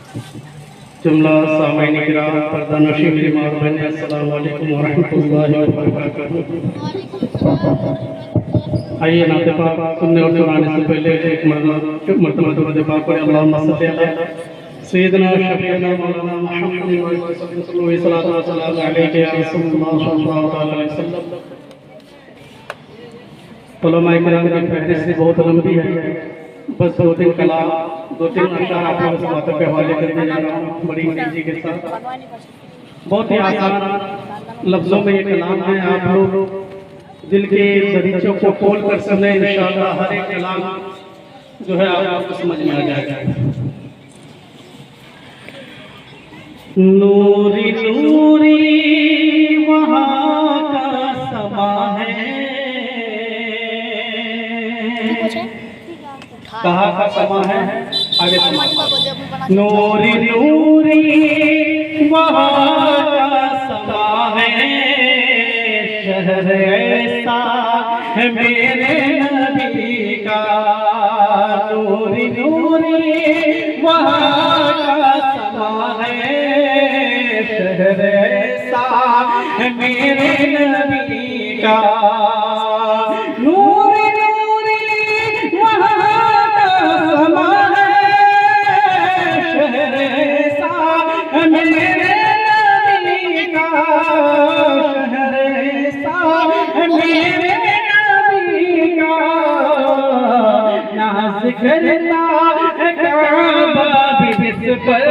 जुमला सामईन किराम पर्दानशीं मेरी माँ और बहनें, अस्सलाम वालेकुम व रहमतुल्लाहि व बरकातहू। आइए नाते पाक सुनने और सुनाने से पहले एक मरतबा दुरूद पाक पढ़ें। अल्लाहुम्मा सल्ली अला सय्यिदना शफीअना मौलाना मुहम्मद व सल्लल्लाहु अलैहि या रसूलुल्लाह सल्लल्लाहु अलैहि वसल्लम। उलमाए किराम की फहरिस्त बहुत लंबी है, बस दो तीन अशआर आप लोगों से बातों के हवाले करने जा रहा हूँ बड़ी तेजी के साथ। बहुत ही आसान लफ्जों में ये कलाम है, आप लोग दिल के दरीचों को खोल कर सुने, इंशाअल्लाह हर एक कलाम जो है आपको समझ में आ जाएगा। नूरी नूरी वहाँ का समा है, कहाँ का समा है, आगे नूरी नूरी वहाँ का समा है, शहर ऐसा है मेरे नबी का। नूरी नूरी वहाँ का समा है, शहर ऐसा है मेरे नबी का। नूरी नूरी वहाँ का समा है, शहर ऐसा है मेरे नबी का। शहर ऐसा है मेरे नबी का। नाज़ करता है काबा भी इस पर,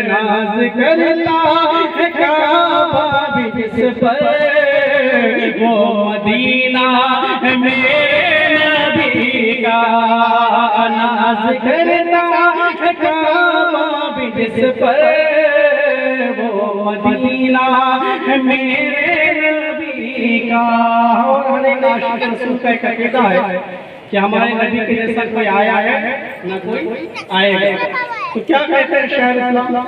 नाज़ करता है काबा भी इस पर। वो मदीना है मेरे नबी का। नाज़ करता है काबा भी इस पर, वो मदीना है मेरे नबी का। और हर एक आशिक़ रसूल का एक अक़ीदा है कि हमारे नबी के जैसा कोई आया है न कोई आएगा। तो क्या कहते हैं शायर इस्लाम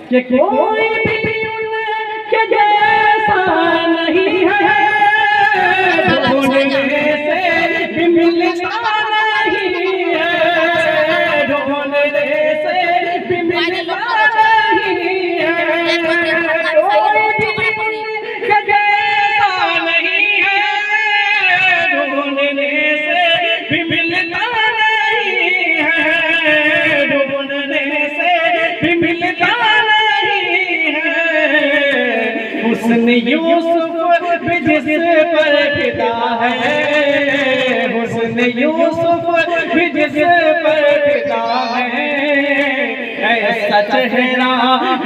कि कोई भी उनके जैसा नहीं है, ढूंढने से भी मिलता नहीं है, ढूंढने से भी मिलता नहीं है। कोई भी उनके जैसा नहीं है, ढूंढने से भी मिलता नहीं है, ढूंढने से भी मिलता नहीं है। हुस्न यूसुफ भी जिस पर फिदा है, हुस्न यूसुफ भी जिस पर फिदा है। ऐसा चेहरा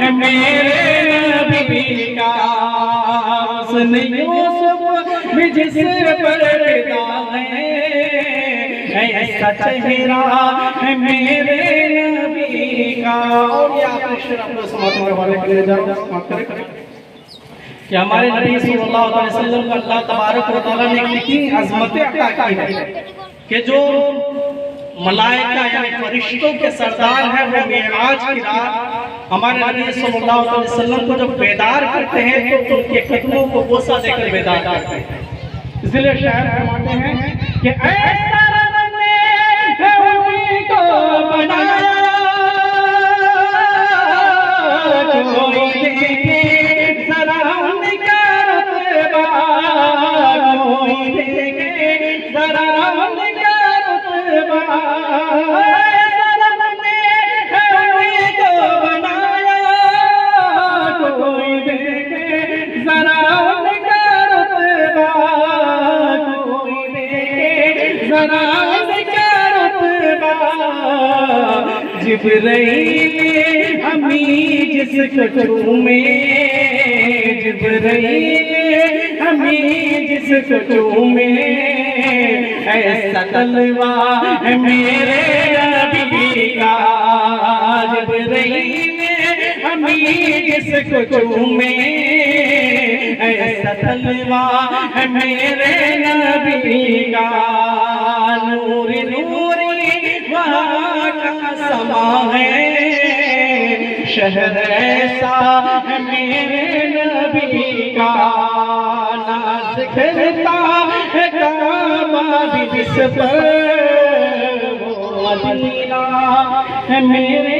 है मेरे नबी का। हुस्न यूसुफ भी जिस पर फिदा है, ऐसा चेहरा है मेरे नबी का। और ये आपने शेर अपने समातों वाले के लिए कि हमारे नबी सल्लल्लाहु अलैहि वसल्लम को अल्लाह तबारक व तआला ने कितनी अज़मतें अता की है कि जो मलाइका यानी फरिश्तों के सरदार हैं, वो मेराज की रात हमारे नबी सल्लल्लाहु अलैहि वसल्लम को जब बेदार करते हैं तो उनके कदमों को बोसा देकर बेदार करते हैं। इसलिए शायर फरमाते हैं कि ऐसा रब ने उनको बनाया, कोई देखे जरा उनका रुतबा, कोई देखे जरा उनका रुतबा। ऐसा रब ने उनको बनाया, कोई देखे जरा उनका रुतबा, कोई देखे जरा उनका रुतबा। जिब्राइल हमीं जिसको चूमे, जिब्राइल हमीं जिसको चूमे। ऐसा तलवा है मेरे नबी का। जिब्राइल हमीं जिसको चूमे, ऐसा तलवा है मेरे नबी का। नूरी नूरी वहाँ का समा है, शहर ऐसा है मेरे नबी का। नाज़ करता है काबा भी जिस पर, वो मदीना है मेरे